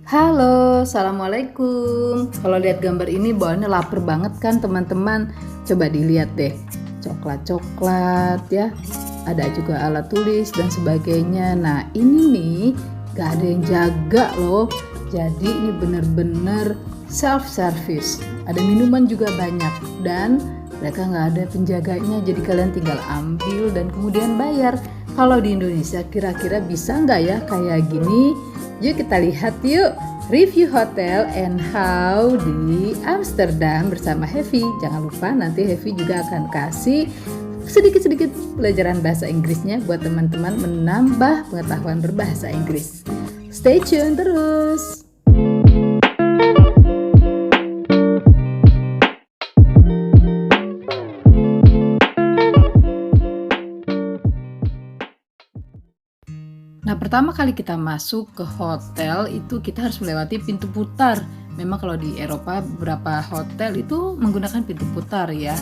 Halo, assalamualaikum. Kalau lihat gambar ini bawaannya lapar banget kan teman-teman. Coba dilihat deh, coklat-coklat ya. Ada juga alat tulis dan sebagainya. Nah ini nih gak ada yang jaga loh. Jadi ini bener-bener self service. Ada minuman juga banyak dan mereka nggak ada penjaganya. Jadi kalian tinggal ambil dan kemudian bayar. Kalau di Indonesia kira-kira bisa nggak ya kayak gini? Yuk kita lihat yuk review hotel and how di Amsterdam bersama Heavy. Jangan lupa nanti Heavy juga akan kasih sedikit-sedikit pelajaran bahasa Inggrisnya buat teman-teman menambah pengetahuan berbahasa Inggris. Stay tune terus. Nah, pertama kali kita masuk ke hotel itu kita harus melewati pintu putar. Memang kalau di Eropa beberapa hotel itu menggunakan pintu putar ya.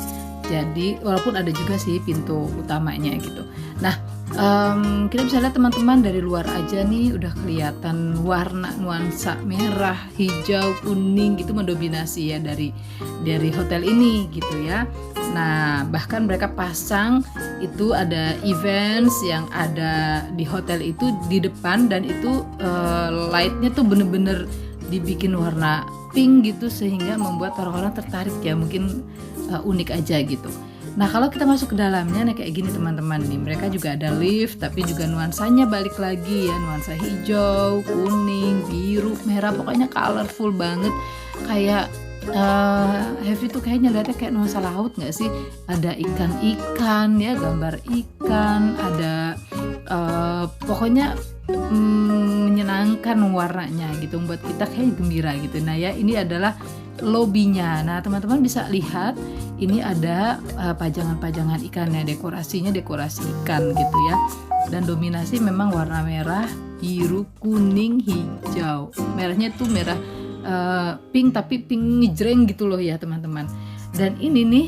Jadi walaupun ada juga sih pintu utamanya gitu. Nah, kita bisa lihat teman-teman dari luar aja nih udah kelihatan warna nuansa merah, hijau, kuning gitu mendominasi ya dari hotel ini gitu ya. Nah, bahkan mereka pasang itu ada events yang ada di hotel itu di depan dan itu lightnya tuh bener-bener dibikin warna pink gitu sehingga membuat orang-orang tertarik ya, mungkin unik aja gitu. Nah kalau kita masuk ke dalamnya nih kayak gini teman-teman nih, mereka juga ada lift tapi juga nuansanya balik lagi ya, nuansa hijau, kuning, biru, merah, pokoknya colorful banget. Kayak Heavy tuh kayaknya lihatnya kayak nuansa laut nggak sih? Ada ikan-ikan ya, gambar ikan, ada pokoknya menyenangkan warnanya gitu, membuat kita kayak gembira gitu. Nah ya ini adalah lobbynya. Nah teman-teman bisa lihat ini ada pajangan-pajangan ikannya, dekorasinya dekorasi ikan gitu ya. Dan dominasi memang warna merah, biru, kuning, hijau. Merahnya tuh merah pink tapi pink ngejreng gitu loh ya teman-teman. Dan ini nih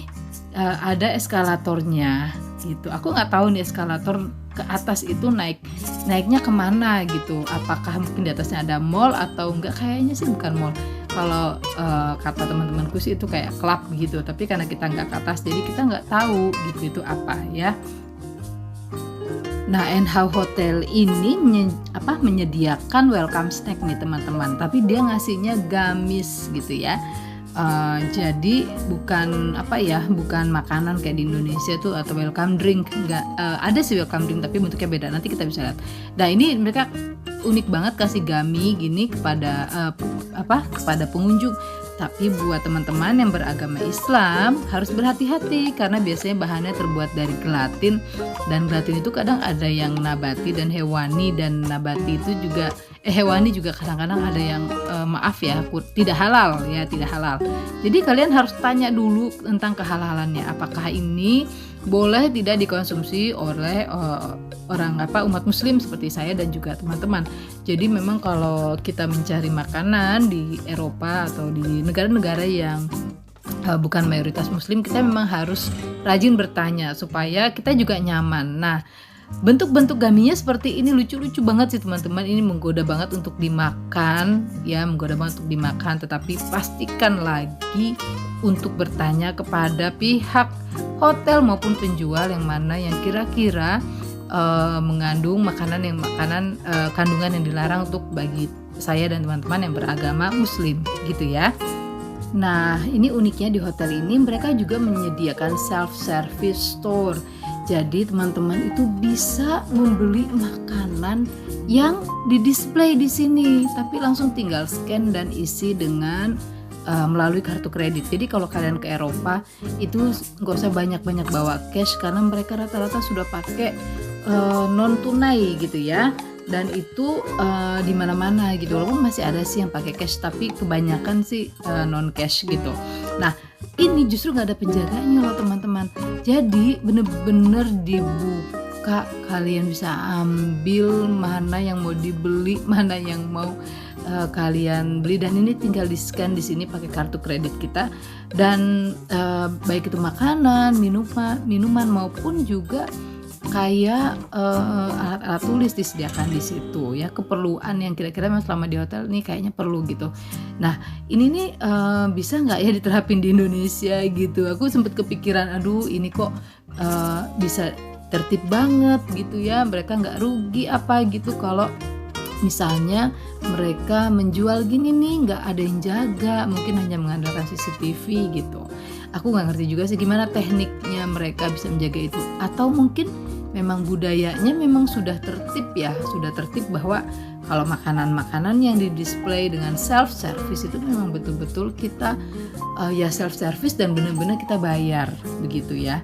ada eskalatornya gitu. Aku nggak tahu nih eskalator ke atas itu naiknya kemana gitu. Apakah mungkin di atasnya ada mall atau enggak? Kayaknya sih bukan mall. Kalau kata teman-temanku sih itu kayak klub gitu. Tapi karena kita nggak ke atas jadi kita nggak tahu gitu itu apa ya. Nah, NH Hotel ini menyediakan welcome snack nih teman-teman, tapi dia ngasihnya gamis gitu ya. Jadi bukan bukan makanan kayak di Indonesia tuh atau welcome drink, enggak. Ada sih welcome drink tapi bentuknya beda. Nanti kita bisa lihat. Nah ini mereka unik banget kasih gami gini kepada kepada pengunjung. Tapi buat teman-teman yang beragama Islam harus berhati-hati karena biasanya bahannya terbuat dari gelatin, dan gelatin itu kadang ada yang nabati dan hewani, dan nabati itu juga hewani juga kadang-kadang ada yang tidak halal ya, tidak halal. Jadi kalian harus tanya dulu tentang kehalalannya, apakah ini boleh tidak dikonsumsi oleh umat muslim seperti saya dan juga teman-teman. Jadi memang kalau kita mencari makanan di Eropa atau di negara-negara yang bukan mayoritas muslim, kita memang harus rajin bertanya supaya kita juga nyaman. Nah, bentuk-bentuk gaminya seperti ini lucu-lucu banget sih teman-teman. Ini menggoda banget untuk dimakan ya, tetapi pastikan lagi untuk bertanya kepada pihak hotel maupun penjual yang mana yang kira-kira mengandung kandungan yang dilarang untuk bagi saya dan teman-teman yang beragama muslim gitu ya. Nah ini uniknya di hotel ini mereka juga menyediakan self service store. Jadi teman-teman itu bisa membeli makanan yang didisplay di sini, tapi langsung tinggal scan dan isi dengan melalui kartu kredit. Jadi kalau kalian ke Eropa itu nggak usah banyak-banyak bawa cash karena mereka rata-rata sudah pakai non tunai gitu ya. Dan itu di mana-mana gitu. Walaupun masih ada sih yang pakai cash, tapi kebanyakan sih non cash gitu. Nah ini justru nggak ada penjaganya loh teman-teman. Jadi bener-bener dibuka, kalian bisa ambil mana yang mau dibeli, mana yang mau kalian beli, dan ini tinggal di scan di sini pakai kartu kredit kita. Dan baik itu makanan, minuman maupun juga kayak alat-alat tulis disediakan di situ ya, keperluan yang kira-kira memang selama di hotel nih kayaknya perlu gitu. Nah ini nih bisa nggak ya diterapin di Indonesia gitu. Aku sempet kepikiran, aduh ini kok bisa tertib banget gitu ya, mereka nggak rugi apa gitu kalau misalnya mereka menjual gini nih, nggak ada yang jaga, mungkin hanya mengandalkan CCTV gitu. Aku nggak ngerti juga sih gimana tekniknya mereka bisa menjaga itu. Atau mungkin memang budayanya memang sudah tertib ya, sudah tertib bahwa kalau makanan-makanan yang didisplay dengan self service itu memang betul-betul kita ya self service dan benar-benar kita bayar begitu ya.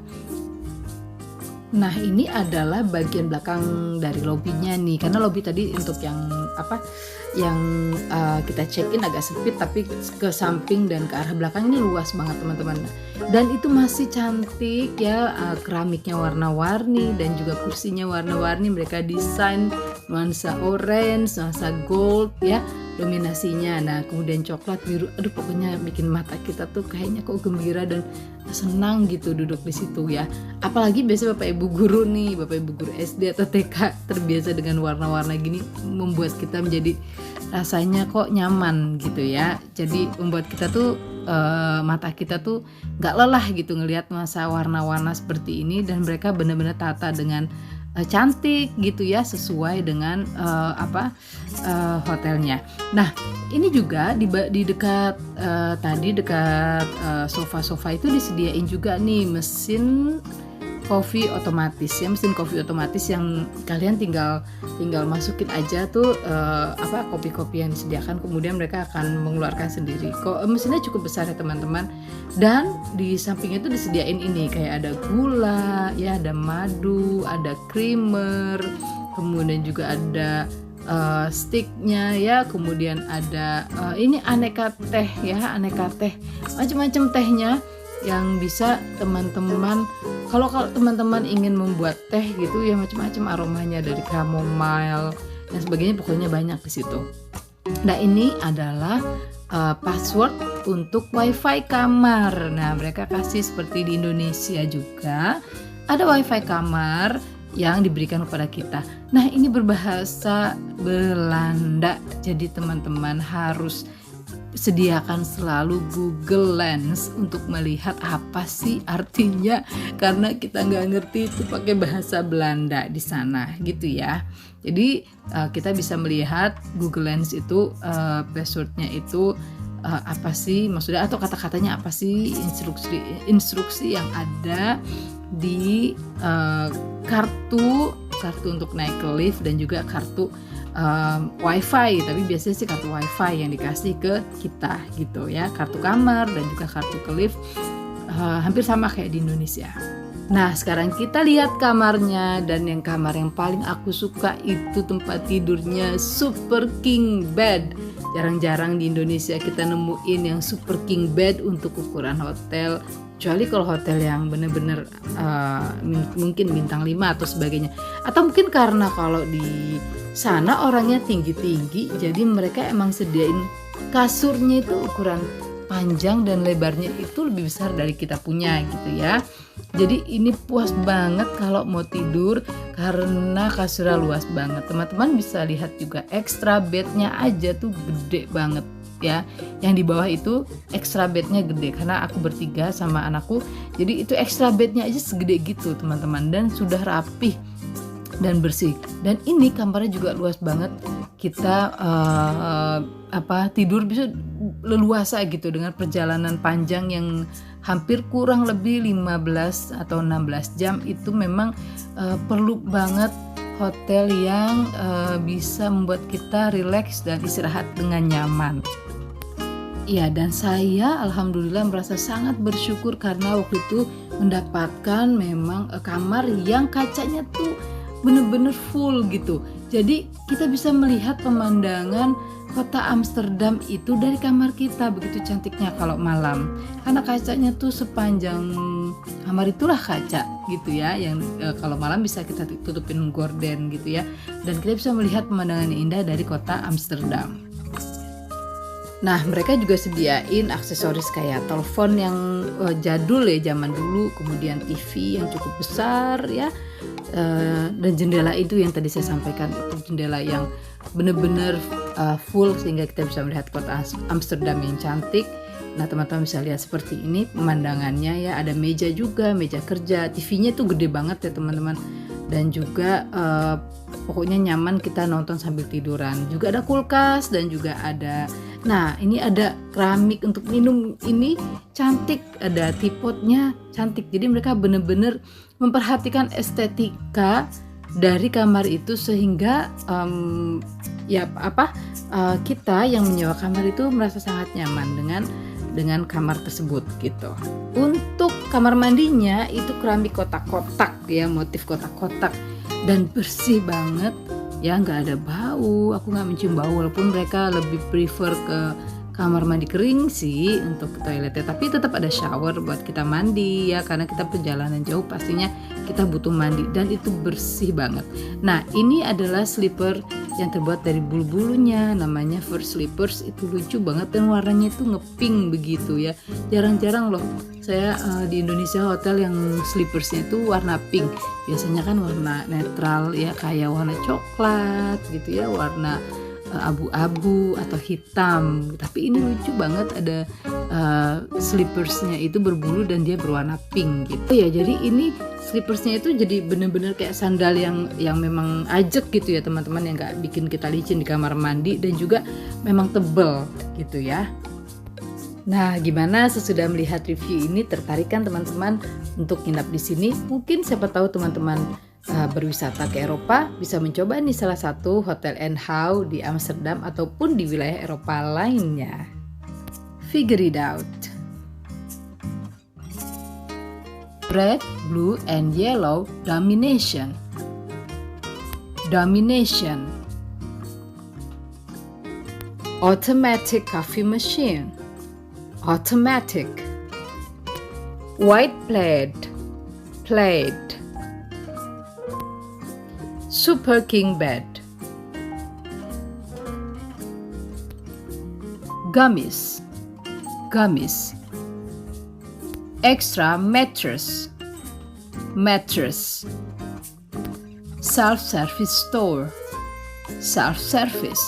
Nah ini adalah bagian belakang dari lobbynya nih, karena lobby tadi untuk yang kita check in agak sempit, tapi ke samping dan ke arah belakang ini luas banget teman-teman. Dan itu masih cantik ya, keramiknya warna-warni dan juga kursinya warna-warni, mereka desain nuansa orange, nuansa gold ya dominasinya. Nah kemudian coklat, biru, aduh pokoknya bikin mata kita tuh kayaknya kok gembira dan senang gitu duduk di situ ya. Apalagi biasa Bapak Ibu guru nih, Bapak Ibu guru SD atau TK terbiasa dengan warna-warna gini, membuat kita menjadi rasanya kok nyaman gitu ya. Jadi membuat kita tuh mata kita tuh nggak lelah gitu ngelihat masa warna-warna seperti ini, dan mereka benar-benar tata dengan cantik gitu ya, sesuai dengan hotelnya. Nah ini juga di dekat dekat sofa-sofa itu disediain juga nih mesin kopi otomatis ya, mesin kopi otomatis yang kalian tinggal masukin aja tuh kopi-kopi yang disediakan, kemudian mereka akan mengeluarkan sendiri. Mesinnya cukup besar ya teman-teman, dan di sampingnya itu disediain ini kayak ada gula ya, ada madu, ada creamer, kemudian juga ada sticknya ya, kemudian ada ini aneka teh ya, aneka teh, macam-macam tehnya yang bisa teman-teman, kalau teman-teman ingin membuat teh gitu ya, macam-macam aromanya dari chamomile dan sebagainya, pokoknya banyak di situ. Nah ini adalah password untuk wifi kamar. Nah mereka kasih seperti di Indonesia juga ada wifi kamar yang diberikan kepada kita. Nah ini berbahasa Belanda, jadi teman-teman harus sediakan selalu Google Lens untuk melihat apa sih artinya, karena kita nggak ngerti itu pakai bahasa Belanda di sana gitu ya. Jadi kita bisa melihat Google Lens itu passwordnya itu apa sih maksudnya, atau kata-katanya apa sih, instruksi yang ada di kartu untuk naik ke lift dan juga kartu wifi, tapi biasanya sih kartu wifi yang dikasih ke kita gitu ya, kartu kamar dan juga kartu ke lift hampir sama kayak di Indonesia. Nah sekarang kita lihat kamarnya, dan kamar yang paling aku suka itu tempat tidurnya super king bed. Jarang-jarang di Indonesia kita nemuin yang super king bed untuk ukuran hotel, kecuali kalau hotel yang bener-bener mungkin bintang 5 atau sebagainya. Atau mungkin karena kalau di sana orangnya tinggi-tinggi, jadi mereka emang sediain kasurnya itu ukuran panjang dan lebarnya itu lebih besar dari kita punya gitu ya. Jadi ini puas banget kalau mau tidur karena kasurnya luas banget. Teman-teman bisa lihat juga extra bednya aja tuh gede banget ya. Yang di bawah itu extra bednya gede, karena aku bertiga sama anakku, jadi itu extra bednya aja segede gitu teman-teman, dan sudah rapih dan bersih. Dan ini kamarnya juga luas banget, kita tidur bisa leluasa gitu dengan perjalanan panjang yang hampir kurang lebih 15 atau 16 jam. Itu memang perlu banget hotel yang bisa membuat kita rileks dan istirahat dengan nyaman. Ya, dan saya alhamdulillah merasa sangat bersyukur karena waktu itu mendapatkan memang kamar yang kacanya tuh bener-bener full gitu. Jadi kita bisa melihat pemandangan kota Amsterdam itu dari kamar kita, begitu cantiknya kalau malam. Karena kacanya tuh sepanjang kamar itulah kaca gitu ya, yang kalau malam bisa kita tutupin gorden gitu ya. Dan kita bisa melihat pemandangan yang indah dari kota Amsterdam. Nah mereka juga sediain aksesoris kayak telepon yang jadul ya zaman dulu, kemudian TV yang cukup besar ya, Dan jendela itu yang tadi saya sampaikan, itu jendela yang benar-benar full sehingga kita bisa melihat kota Amsterdam yang cantik. Nah, teman-teman bisa lihat seperti ini pemandangannya ya, ada meja juga, meja kerja, TV-nya tuh gede banget ya teman-teman, dan juga pokoknya nyaman kita nonton sambil tiduran. Juga ada kulkas dan juga ada, nah ini ada keramik untuk minum, ini cantik, ada teapotnya cantik. Jadi mereka benar-benar memperhatikan estetika dari kamar itu sehingga kita yang menyewa kamar itu merasa sangat nyaman dengan kamar tersebut gitu. Untuk kamar mandinya itu keramik kotak-kotak ya, motif kotak-kotak, dan bersih banget ya, nggak ada bau. Aku nggak mencium bau, walaupun mereka lebih prefer ke kamar mandi kering sih untuk ke toiletnya, tapi tetap ada shower buat kita mandi ya, karena kita perjalanan jauh pastinya kita butuh mandi, dan itu bersih banget. Nah, ini adalah slipper yang terbuat dari bulu-bulunya, namanya fur slippers. Itu lucu banget dan warnanya itu ngepink begitu ya, jarang-jarang loh saya di Indonesia hotel yang slippersnya itu warna pink. Biasanya kan warna netral ya, kayak warna coklat gitu ya, warna abu-abu atau hitam, tapi ini lucu banget, ada slippersnya itu berbulu dan dia berwarna pink gitu ya. Jadi ini slippersnya itu jadi bener-bener kayak sandal yang memang ajek gitu ya teman-teman, yang nggak bikin kita licin di kamar mandi, dan juga memang tebel gitu ya. Nah, gimana sesudah melihat review ini, tertarik kan teman-teman untuk nginap di sini? Mungkin siapa tahu teman-teman berwisata ke Eropa bisa mencoba nih salah satu hotel Eindhoven di Amsterdam ataupun di wilayah Eropa lainnya. Figure it out. Red, blue, and yellow domination. Domination. Automatic coffee machine. Automatic. White plate. Plate. Super king bed. Gummies. Gummies. Extra mattress. Mattress. Self-service store. Self-service.